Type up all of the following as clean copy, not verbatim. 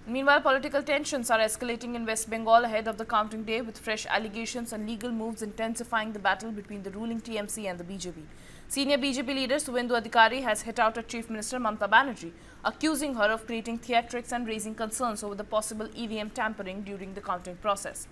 Meanwhile, political tensions are escalating in West Bengal ahead of the counting day, with fresh allegations and legal moves intensifying the battle between the ruling TMC and the BJP. Senior BJP leader Suvendu Adhikari has hit out at Chief Minister Mamata Banerjee, accusing her of creating theatrics and raising concerns over the possible EVM tampering during the counting process.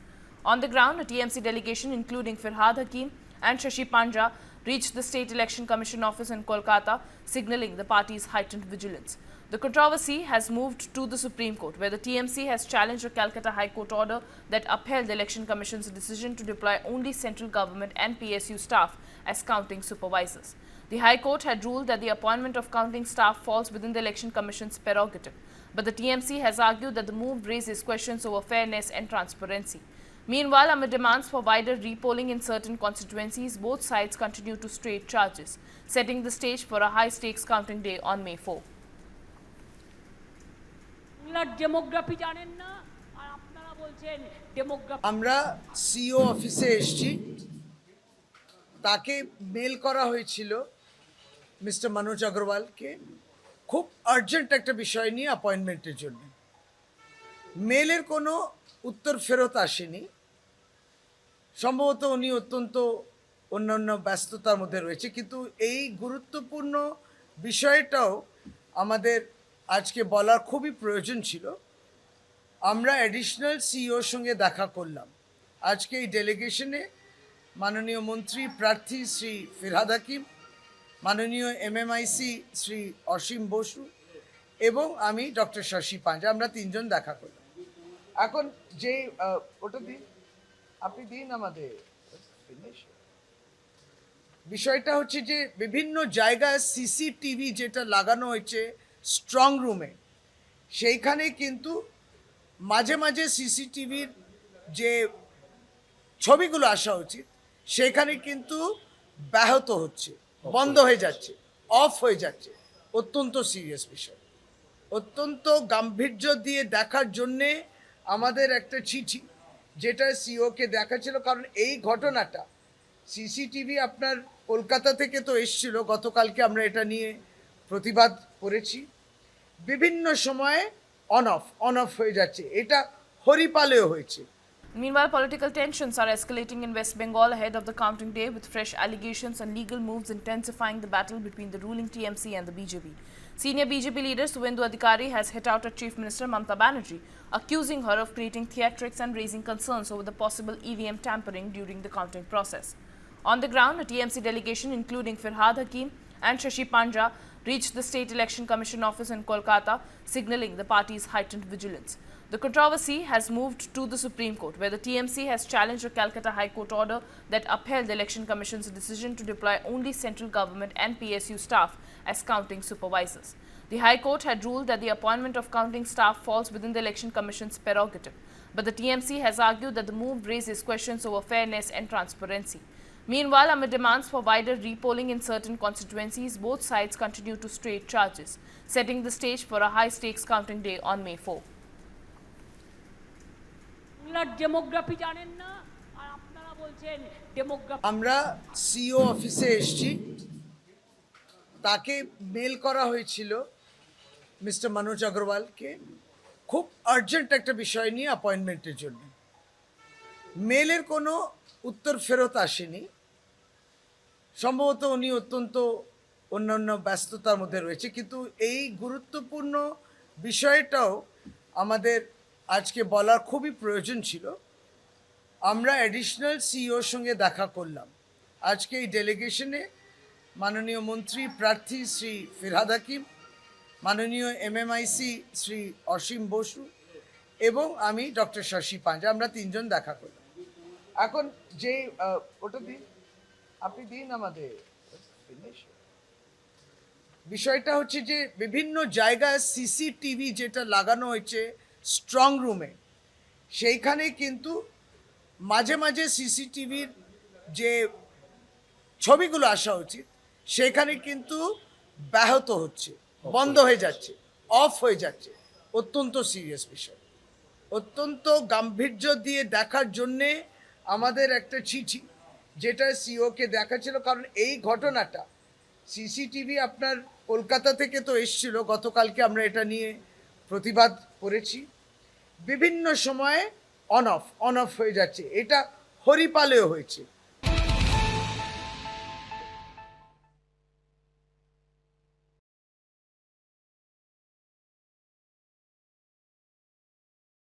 On the ground, a TMC delegation including Firhad Hakim and Shashi Panja reached the State Election Commission office in Kolkata, signalling the party's heightened vigilance. The controversy has moved to the Supreme Court, where the TMC has challenged a Calcutta High Court order that upheld the Election Commission's decision to deploy only central government and PSU staff as counting supervisors. The High Court had ruled that the appointment of counting staff falls within the Election Commission's prerogative, but the TMC has argued that the move raises questions over fairness and transparency. Meanwhile, amid demands for wider repolling in certain constituencies, both sides continue to straight charges, setting the stage for a high-stakes counting day on May 4. Demography জানেন না আর আপনারা বলছেন demography আমরা CO অফিসে এসেছি তাকে mail করা হয়েছিল মিস্টার মনোজ আগরওয়ালকে খুব আর্জেন্ট একটা বিষয় নিয়ে অ্যাপয়েন্টমেন্টের জন্য মেলের কোনো উত্তর ফেরত আসেনি সম্ভবত উনি অত্যন্ত অন্যান্য ব্যস্ততার মধ্যে রয়েছে কিন্তু এই গুরুত্বপূর্ণ বিষয়টাও আমাদের আজকে বলার খুবই প্রয়োজন ছিল আমরা অ্যাডিশনাল সিইওর সঙ্গে দেখা করলাম আজকে এই ডেলিগেশনে মাননীয় মন্ত্রী প্রার্থী শ্রী ফিরহাদ হাকিম মাননীয় এমএমআইসি শ্রী অসীম বসু এবং আমি ডক্টর শশী পাঞ্জা আমরা তিনজন দেখা করলাম এখন যে ওটা দিন আপনি দিন আমাদের বিষয়টা হচ্ছে যে বিভিন্ন জায়গায় সিসিটিভি যেটা লাগানো হয়েছে স্ট্রং রুমে সেইখানে কিন্তু মাঝে মাঝে সিসিটিভির যে ছবিগুলো আসা উচিত সেখানে কিন্তু ব্যাহত হচ্ছে বন্ধ হয়ে যাচ্ছে অফ হয়ে যাচ্ছে অত্যন্ত সিরিয়াস বিষয় অত্যন্ত গাম্ভীর্য দিয়ে দেখার জন্যে আমাদের একটা চিঠি যেটা সিওকে দেখাচ্ছিল কারণ এই ঘটনাটা সিসিটিভি আপনার কলকাতা থেকে তো এসেছিল গতকালকে আমরা এটা নিয়ে প্রতিবাদ করেছি বিভিন্ন সময়ে অন অফ হয়ে যাচ্ছে এটা হরিপালেও হয়েছে Meanwhile, political tensions are escalating in West Bengal ahead of the counting day, with fresh allegations and legal moves intensifying the battle between the ruling TMC and the BJP. Senior BJP leader Suvendu Adhikari has hit out at Chief Minister Mamata Banerjee, accusing her of creating theatrics and raising concerns over the possible EVM tampering during the counting process. On the ground, a TMC delegation including Firhad Hakim and Shashi Panja reached the State Election Commission office in Kolkata, signalling the party's heightened vigilance. The controversy has moved to the Supreme Court, where the TMC has challenged a Calcutta High Court order that upheld the Election Commission's decision to deploy only central government and PSU staff as counting supervisors. The High Court had ruled that the appointment of counting staff falls within the Election Commission's prerogative, but the TMC has argued that the move raises questions over fairness and transparency. Meanwhile, amid demands for wider repolling in certain constituencies, both sides continue to straight charges, setting the stage for a high-stakes counting day on May 4. Demography জানেন না আর আপনারা বলছেন demography আমরা CO অফিসে এসেছি তাকে mail করা হয়েছিল মিস্টার মনোজ আগরওয়ালকে খুব আর্জেন্ট একটা বিষয় নিয়ে অ্যাপয়েন্টমেন্টের জন্য মেলের কোনো উত্তর ফেরত আসেনি সম্ভবত উনি অত্যন্ত অন্যান্য ব্যস্ততার মধ্যে রয়েছে কিন্তু এই গুরুত্বপূর্ণ বিষয়টাও আমাদের আজকে বলার খুবই প্রয়োজন ছিল আমরা অ্যাডিশনাল সিইওর সঙ্গে দেখা করলাম আজকে এই ডেলিগেশনে মাননীয় মন্ত্রী প্রার্থী শ্রী ফিরহাদ হাকিম মাননীয় এমএমআইসি শ্রী অসীম বসু এবং আমি ডক্টর শশী পাঞ্জা আমরা তিনজন দেখা করলাম এখন যে ওটা দিন আপনি দিন আমাদের বিষয়টা হচ্ছে যে বিভিন্ন জায়গায় সিসিটিভি যেটা লাগানো হয়েছে স্ট্রং রুমে সেইখানে কিন্তু মাঝে মাঝে সিসিটিভির যে ছবিগুলো আসা উচিত সেখানে কিন্তু ব্যাহত হচ্ছে বন্ধ হয়ে যাচ্ছে অফ হয়ে যাচ্ছে অত্যন্ত সিরিয়াস বিষয় অত্যন্ত গাম্ভীর্য দিয়ে দেখার জন্যে আমাদের একটা চিঠি যেটা সিওকে দেখাচ্ছিল কারণ এই ঘটনাটা সিসিটিভি আপনার কলকাতা থেকে তো এসেছিল গতকালকে আমরা এটা নিয়ে প্রতিবাদ করেছি বিভিন্ন সময়ে অন অফ হয়ে যাচ্ছে। এটা হরিপালেও হয়েছে।